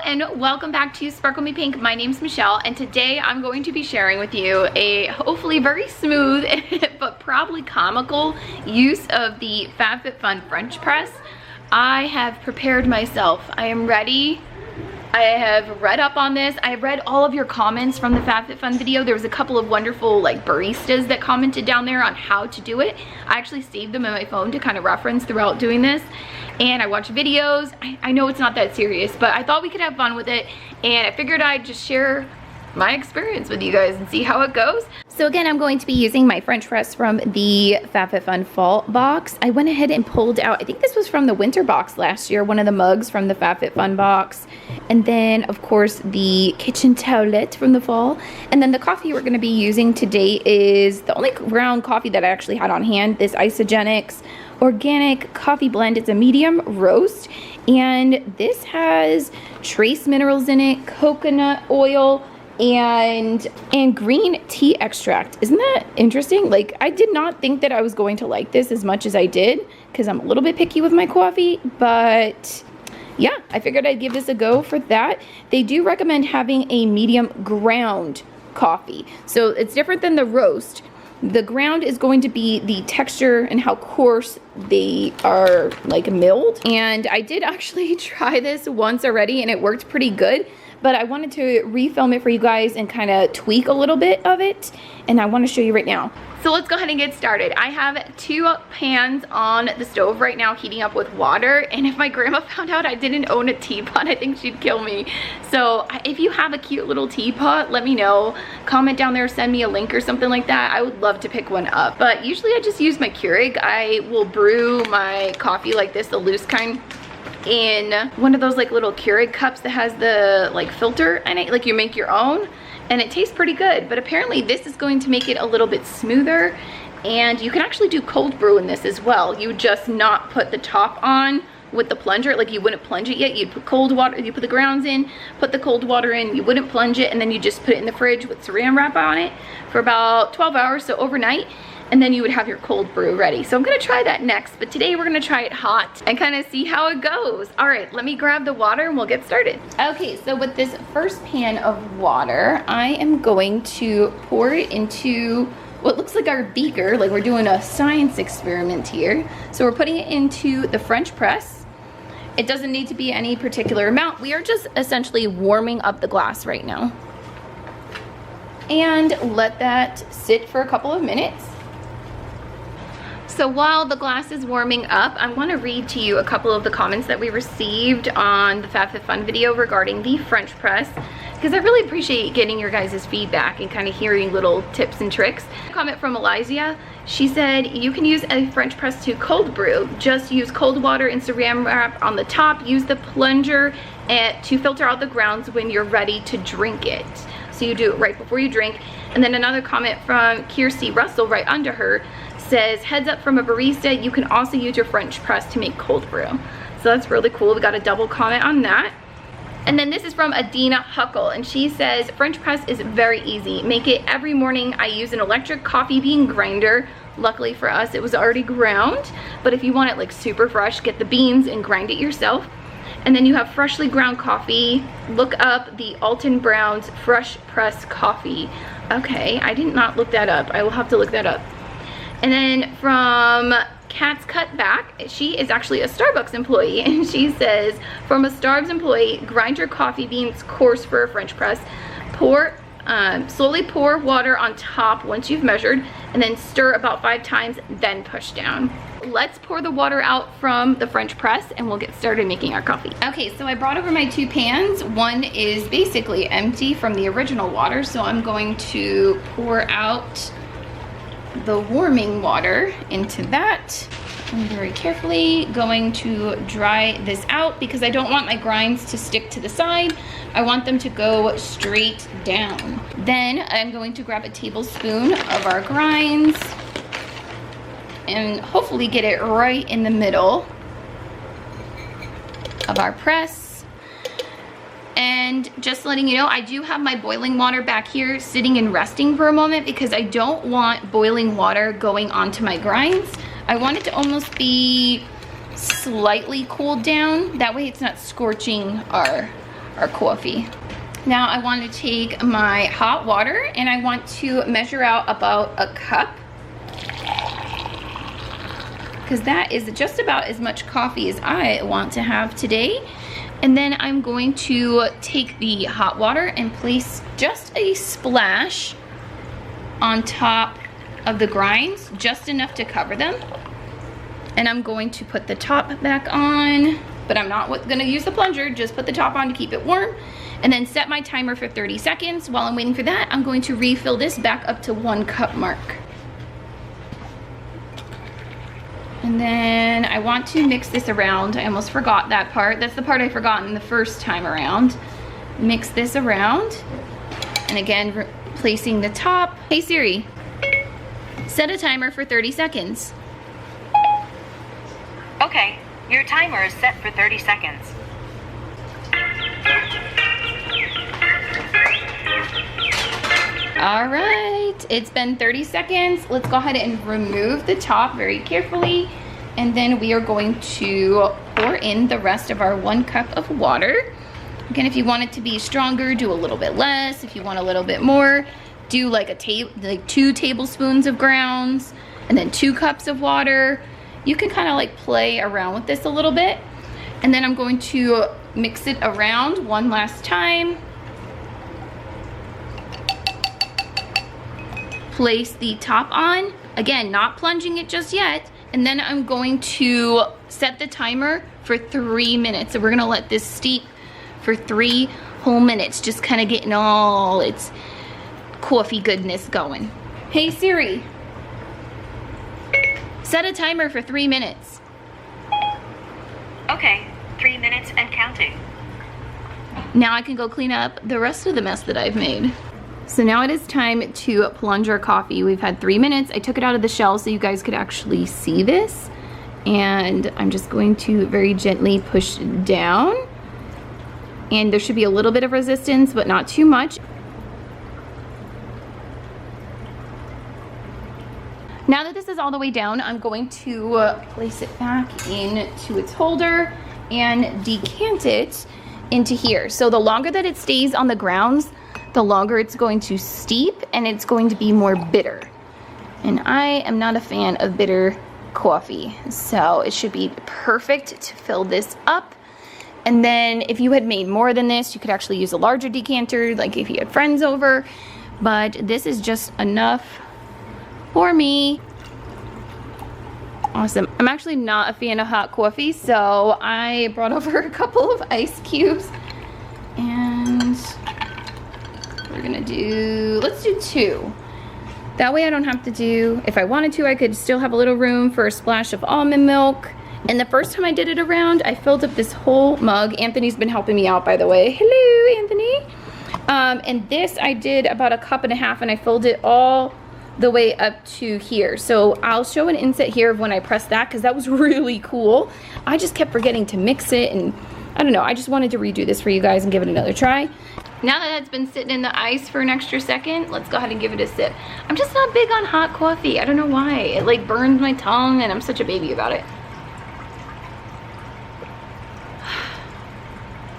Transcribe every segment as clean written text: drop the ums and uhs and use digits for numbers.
and welcome back to Sparkle Me Pink. My name's Michelle, and today I'm going to be sharing with you a hopefully very smooth but probably comical use of the FabFitFun French press. I have prepared myself. I am ready. I have read up on this. I have read all of your comments from the FabFitFun video. There was a couple of wonderful like baristas that commented down there on how to do it. I actually saved them in my phone to kind of reference throughout doing this. And I watched videos. I know it's not that serious, but I thought we could have fun with it. And I figured I'd just share my experience with you guys and see how it goes. So again, I'm going to be using my French press from the FabFitFun fall box. I went ahead and pulled out, I think this was from the winter box last year, one of the mugs from the FabFitFun box. And then of course the kitchen towelette from the fall. And then the coffee we're gonna be using today is the only ground coffee that I actually had on hand, this Isagenix Organic coffee blend. It's a medium roast. And this has trace minerals in it, coconut oil, and green tea extract. Isn't that interesting? Like, I did not think that I was going to like this as much as I did because I'm a little bit picky with my coffee, but yeah, I figured I'd give this a go for that. They do recommend having a medium ground coffee. So it's different than the roast. The ground is going to be the texture and how coarse they are like milled. And I did actually try this once already and it worked pretty good. But I wanted to refilm it for you guys and kind of tweak a little bit of it. And I want to show you right now. So let's go ahead and get started. I have 2 pans on the stove right now heating up with water. And if my grandma found out I didn't own a teapot, I think she'd kill me. So if you have a cute little teapot, let me know. Comment down there, send me a link or something like that. I would love to pick one up. But usually I just use my Keurig. I will brew my coffee like this, the loose kind, in one of those like little Keurig cups that has the like filter in it, like you make your own, and it tastes pretty good. But apparently this is going to make it a little bit smoother, and you can actually do cold brew in this as well. You would just not put the top on with the plunger, like you wouldn't plunge it yet. You'd put cold water, you put the grounds in, put the cold water in, you wouldn't plunge it, and then you just put it in the fridge with saran wrap on it for about 12 hours, so overnight. And then you would have your cold brew ready. So I'm gonna try that next, but today we're gonna try it hot and kind of see how it goes. All right, let me grab the water and we'll get started. Okay, so with this first pan of water, I am going to pour it into what looks like our beaker, like we're doing a science experiment here. So we're putting it into the French press. It doesn't need to be any particular amount. We are just essentially warming up the glass right now. And let that sit for a couple of minutes. So while the glass is warming up, I want to read to you a couple of the comments that we received on the FabFitFun video regarding the French press, because I really appreciate getting your guys' feedback and kind of hearing little tips and tricks. A comment from Elijah. She said, you can use a French press to cold brew. Just use cold water and saran wrap on the top. Use the plunger to filter out the grounds when you're ready to drink it. So you do it right before you drink. And then another comment from Kirsty Russell right under her says, heads up from a barista, you can also use your French press to make cold brew. So that's really cool. We got a double comment on that. And then this is from Adina Huckle, and she says, French press is very easy. Make it every morning. I use an electric coffee bean grinder. Luckily for us, it was already ground, but if you want it like super fresh, get the beans and grind it yourself. And then you have freshly ground coffee. Look up the Alton Brown's Fresh Press Coffee. Okay, I did not look that up. I will have to look that up. And then from Cat's Cutback, she is actually a Starbucks employee, and she says, from a Starbucks employee, grind your coffee beans coarse for a French press. Slowly pour water on top once you've measured, and then stir about 5 times, then push down. Let's pour the water out from the French press and we'll get started making our coffee. Okay, so I brought over my 2 pans. One is basically empty from the original water, so I'm going to pour out the warming water into that. I'm very carefully going to dry this out because I don't want my grinds to stick to the side. I want them to go straight down. Then I'm going to grab a tablespoon of our grinds and hopefully get it right in the middle of our press. And just letting you know, I do have my boiling water back here sitting and resting for a moment because I don't want boiling water going onto my grinds. I want it to almost be slightly cooled down. That way it's not scorching our our coffee. Now I want to take my hot water and I want to measure out about a cup, because that is just about as much coffee as I want to have today. And then I'm going to take the hot water and place just a splash on top of the grinds, just enough to cover them. And I'm going to put the top back on, but I'm not gonna use the plunger, just put the top on to keep it warm. And then set my timer for 30 seconds. While I'm waiting for that, I'm going to refill this back up to 1 cup mark. And then I want to mix this around. I almost forgot that part. That's the part I forgot in the first time around. Mix this around. And again, placing the top. Hey Siri, set a timer for 30 seconds. Okay, your timer is set for 30 seconds. All right, it's been 30 seconds. Let's go ahead and remove the top very carefully. And then we are going to pour in the rest of our 1 cup of water. Again, if you want it to be stronger, do a little bit less. If you want a little bit more, do like 2 tablespoons of grounds and then 2 cups of water. You can kind of like play around with this a little bit. And then I'm going to mix it around one last time. Place the top on, again, not plunging it just yet. And then I'm going to set the timer for 3 minutes. So we're gonna let this steep for 3 whole minutes, just kind of getting all its coffee goodness going. Hey Siri, set a timer for 3 minutes. Okay, 3 minutes and counting. Now I can go clean up the rest of the mess that I've made. So now it is time to plunge our coffee. We've had 3 minutes. I took it out of the shell so you guys could actually see this. And I'm just going to very gently push down. And there should be a little bit of resistance, but not too much. Now that this is all the way down, I'm going to place it back into its holder and decant it into here. So the longer that it stays on the grounds, the longer it's going to steep and it's going to be more bitter. And I am not a fan of bitter coffee, so it should be perfect to fill this up. And then if you had made more than this, you could actually use a larger decanter, like if you had friends over, but this is just enough for me. Awesome. I'm actually not a fan of hot coffee, so I brought over a couple of ice cubes, and we're gonna do, let's do 2. That way I don't have to do, if I wanted to, I could still have a little room for a splash of almond milk. And the first time I did it around, I filled up this whole mug. Anthony's been helping me out, by the way. Hello, Anthony. And this I did about 1.5 cups, and I filled it all the way up to here. So I'll show an inset here of when I pressed that, because that was really cool. I just kept forgetting to mix it, and I don't know, I just wanted to redo this for you guys and give it another try. Now that it's been sitting in the ice for an extra second, let's go ahead and give it a sip. I'm just not big on hot coffee. I don't know why. It like burns my tongue and I'm such a baby about it.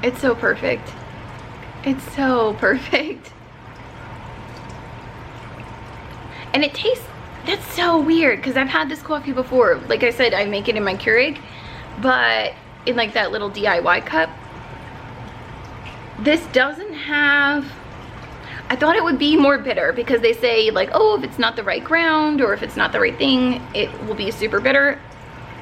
It's so perfect. It's so perfect. And it tastes, that's so weird, because I've had this coffee before. Like I said, I make it in my Keurig, but in like that little DIY cup. This doesn't have, I thought it would be more bitter, because they say like, oh, if it's not the right ground or if it's not the right thing, it will be super bitter.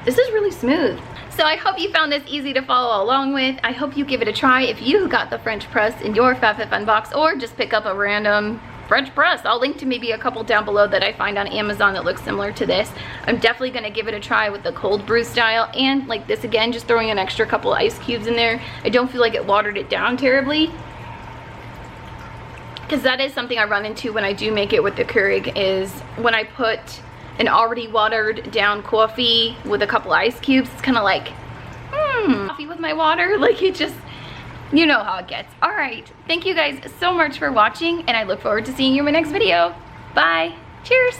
This is really smooth. So I hope you found this easy to follow along with. I hope you give it a try if you got the French press in your FabFitFun box, or just pick up a random French press. I'll link to maybe a couple down below that I find on Amazon that looks similar to this. I'm definitely gonna give it a try with the cold brew style, and like this again, just throwing an extra couple ice cubes in there. I don't feel like it watered it down terribly, because that is something I run into when I do make it with the Keurig, is when I put an already watered down coffee with a couple ice cubes, it's kind of like, coffee with my water, like it just, you know how it gets. All right, thank you guys so much for watching, and I look forward to seeing you in my next video. Bye, cheers.